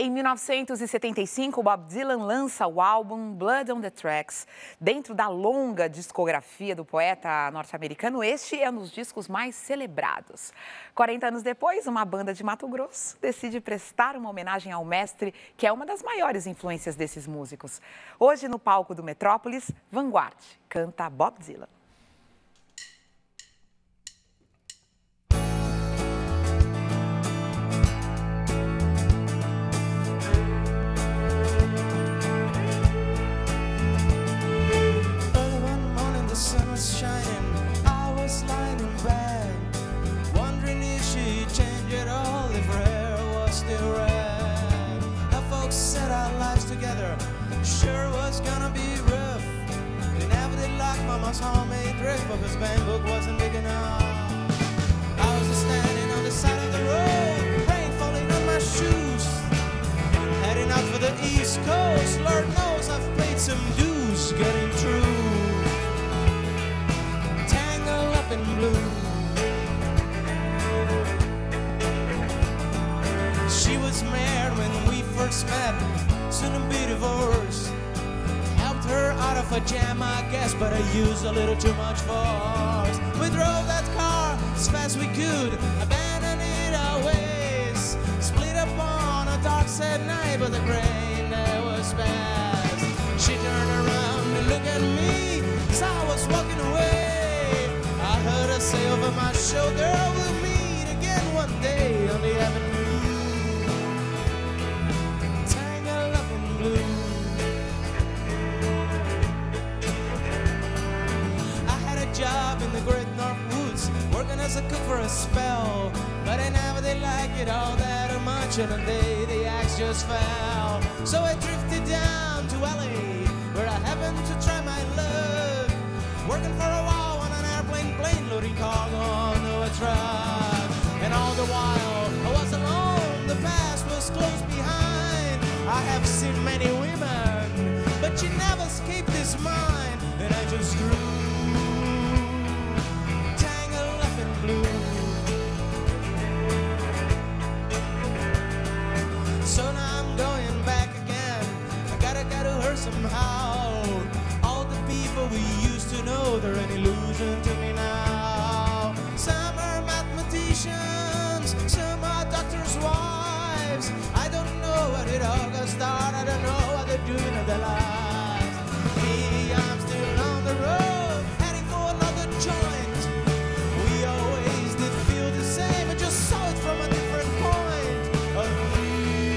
Em 1975, Bob Dylan lança o álbum Blood on the Tracks. Dentro da longa discografia do poeta norte-americano, este é um dos discos mais celebrados. 40 anos depois, uma banda de Mato Grosso decide prestar uma homenagem ao mestre, que é uma das maiores influências desses músicos. Hoje, no palco do Metrópolis, Vanguard canta Bob Dylan. Sure was gonna be rough. They never did like Mama's homemade dress, but his band book wasn't big enough. I was standing on the side of the road, rain falling on my shoes, heading out for the East Coast. Lord knows I've paid some dues getting through. Tangled up in blue. She was married when we first met, soon to be divorced. Helped her out of a jam, I guess, but I used a little too much force. We drove that car as fast as we could, abandoned it our ways. Split up on a dark sad night, but the grain there was fast. She turned around to look at me as I was walking away. I heard her say over my shoulder, we'll meet again one day on the avenue. I had a job in the Great North Woods, working as a cook for a spell, but I never did like it all that much, and one day the axe just fell. So I drifted down to LA, where I happened to try my luck, working for a while on an airplane plane, loading cargo onto a truck. And all the while I was alone, the past was close behind. I have seen many women, but she never escaped this mind. And I just grew tangled up in blue. So now I'm going back again. I gotta get to her somehow. All the people we used to know, they're an illusion to me now. Some are mathematicians, some are doctors' wives. I don't know what it all got started. I don't know what they're doing in their lives. Me, I'm still on the road, heading for another joint. We always did feel the same, I just saw it from a different point of view.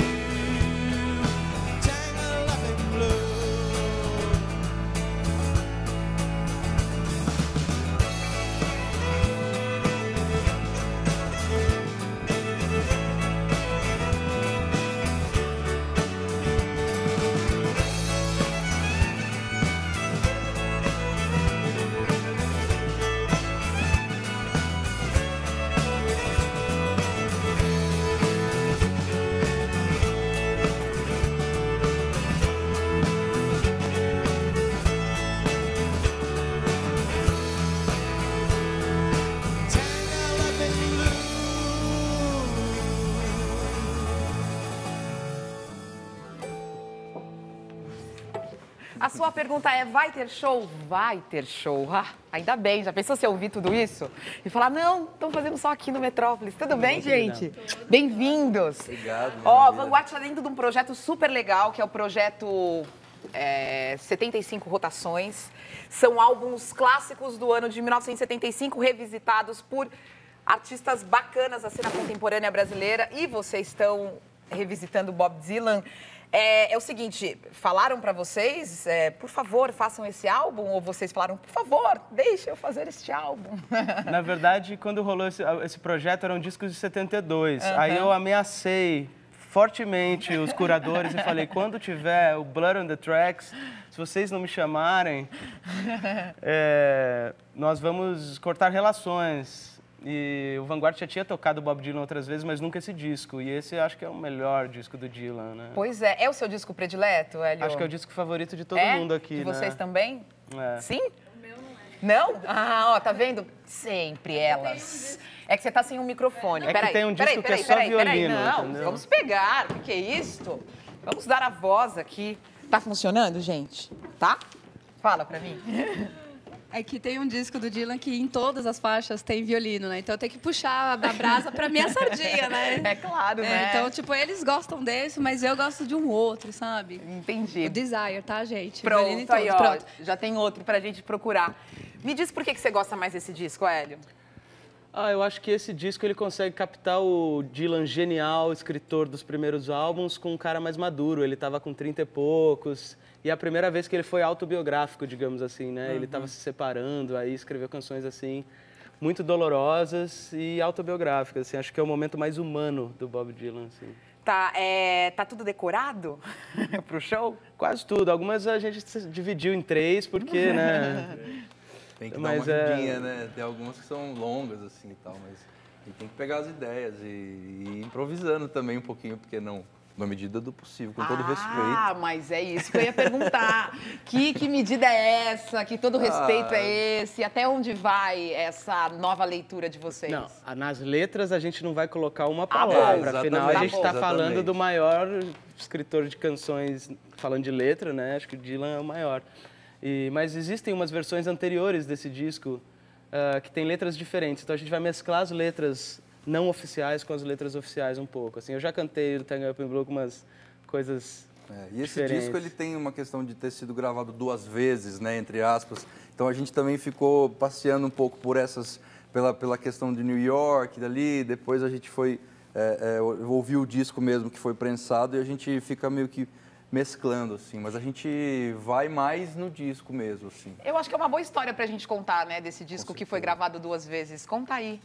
Tangled up in blue. A sua pergunta é, vai ter show? Vai ter show. Ah, ainda bem, já pensou se eu ouvir tudo isso? E falar, não, estão fazendo só aqui no Metrópolis. Tudo bem, gente? Bem-vindos. Obrigado. Ó, Vanguard está dentro de um projeto super legal, que é o projeto 75 Rotações. São álbuns clássicos do ano de 1975, revisitados por artistas bacanas da cena contemporânea brasileira. E vocês estão revisitando Bob Dylan. É o seguinte, falaram para vocês, por favor, façam esse álbum? Ou vocês falaram, por favor, deixe eu fazer este álbum? Na verdade, quando rolou esse projeto, eram discos de 72. Aí eu ameacei fortemente os curadores e falei, quando tiver o Blood on the Tracks, se vocês não me chamarem, nós vamos cortar relações. E o Vanguard já tinha tocado Bob Dylan outras vezes, mas nunca esse disco. E esse acho que é o melhor disco do Dylan, né? Pois é. É o seu disco predileto, Hélio? Acho que é o disco favorito de todo mundo aqui, de vocês né? também? É. Sim? O meu não é. Não? Ah, ó, tá vendo? Sempre elas. É que você tá sem um microfone. É que tem um disco que é só violino, Não, entendeu? vamos pegar. O que é isto? Vamos dar a voz aqui. Tá funcionando, gente? Tá? Fala pra mim. É que tem um disco do Dylan que em todas as faixas tem violino, né? Então eu tenho que puxar a brasa pra minha sardinha, né? É claro, né? Então, tipo, eles gostam desse, mas eu gosto de um outro, sabe? Entendi. O Desire, tá, gente? Violino em Pronto, aí, ó. todos. Pronto. Já tem outro pra gente procurar. Me diz por que você gosta mais desse disco, Hélio? Eu acho que esse disco ele consegue captar o Dylan genial, escritor dos primeiros álbuns, com um cara mais maduro. Ele estava com 30 e poucos. E é a primeira vez que ele foi autobiográfico, digamos assim, né? Ele estava se separando, aí escreveu canções assim, muito dolorosas e autobiográficas. Assim. Acho que é o momento mais humano do Bob Dylan, assim. Tá tudo decorado pro show? Quase tudo. Algumas a gente dividiu em 3, porque, né? Tem que dar uma ajudinha, né? Tem algumas que são longas, assim, e tal, mas a gente tem que pegar as ideias e ir improvisando também um pouquinho, porque não, na medida do possível, com todo respeito. Ah, mas é isso que eu ia perguntar. Que medida é essa? Que todo respeito é esse? Até onde vai essa nova leitura de vocês? Não, nas letras a gente não vai colocar uma bom, palavra, afinal a gente está exatamente. falando do maior escritor de canções, falando de letra, né? Acho que o Dylan é o maior. Mas existem umas versões anteriores desse disco que tem letras diferentes, então a gente vai mesclar as letras não oficiais com as letras oficiais um pouco. Assim, eu já cantei o Tango Up in Blue com umas coisas E esse diferentes. disco ele tem uma questão de ter sido gravado 2 vezes, né, entre aspas. Então a gente também ficou passeando um pouco por pela questão de New York, dali. Depois a gente foi ouvir o disco mesmo que foi prensado e a gente fica meio que mesclando, assim, mas a gente vai mais no disco mesmo, assim. Eu acho que é uma boa história pra gente contar, né, desse disco que foi gravado 2 vezes. Conta aí.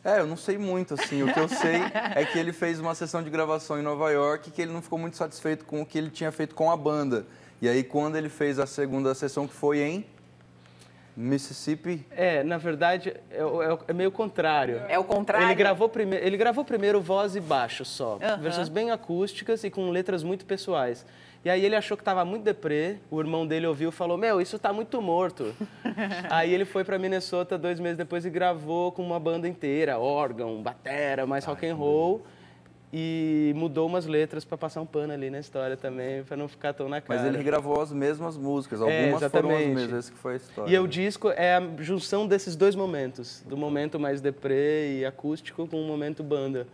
Eu não sei muito, assim, o que eu sei é que ele fez uma sessão de gravação em Nova York que ele não ficou muito satisfeito com o que ele tinha feito com a banda. E aí, quando ele fez a segunda sessão, que foi em Mississippi... Na verdade, é meio contrário. É o contrário? Ele gravou primeiro voz e baixo só, versões bem acústicas e com letras muito pessoais. E aí ele achou que estava muito deprê, o irmão dele ouviu e falou, isso tá muito morto. Aí ele foi para Minnesota 2 meses depois e gravou com uma banda inteira, órgão, batera, mais rock and roll. E mudou umas letras para passar um pano ali na história também, para não ficar tão na cara. Mas ele gravou as mesmas músicas, algumas foram as mesmas, essa que foi a história. E o disco é a junção desses 2 momentos, do momento mais deprê e acústico com o momento banda.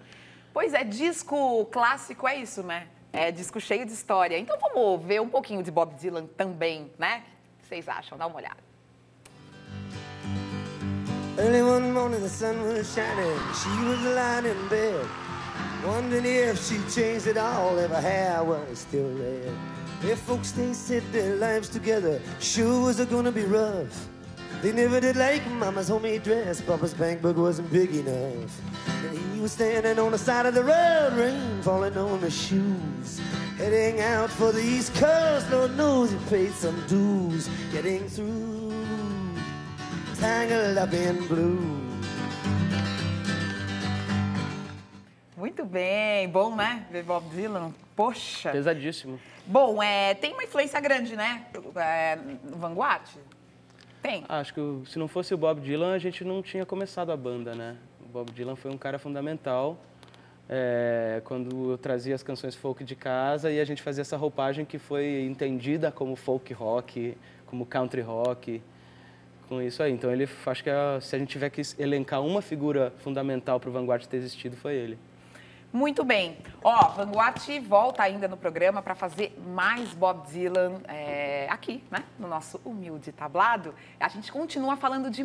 Pois é, disco clássico é isso, né? É disco cheio de história. Então vamos ver um pouquinho de Bob Dylan também, né? O que vocês acham? Dá uma olhada. Early one morning the sun was shining, she was lying in bed, wondering if she'd changed it all, if her hair was still red. If folks they said their lives together sure was gonna be rough. They never did like Mama's homemade dress, Papa's bank book wasn't big enough. And he was standing on the side of the road, rain falling on his shoes, heading out for the East Coast. Lord knows he paid some dues, getting through, tangled up in blue. Muito bem, bom, né? Ver Bob Dylan. Poxa. Pesadíssimo. Bom, tem uma influência grande, né? No Vanguard? Tem. Acho que se não fosse o Bob Dylan, a gente não tinha começado a banda, né? O Bob Dylan foi um cara fundamental quando eu trazia as canções folk de casa e a gente fazia essa roupagem que foi entendida como folk rock, como country rock, com isso aí. Então, acho que se a gente tiver que elencar uma figura fundamental para o Vanguard ter existido, foi ele. Muito bem. Vanguard volta ainda no programa para fazer mais Bob Dylan aqui, né? No nosso humilde tablado. A gente continua falando de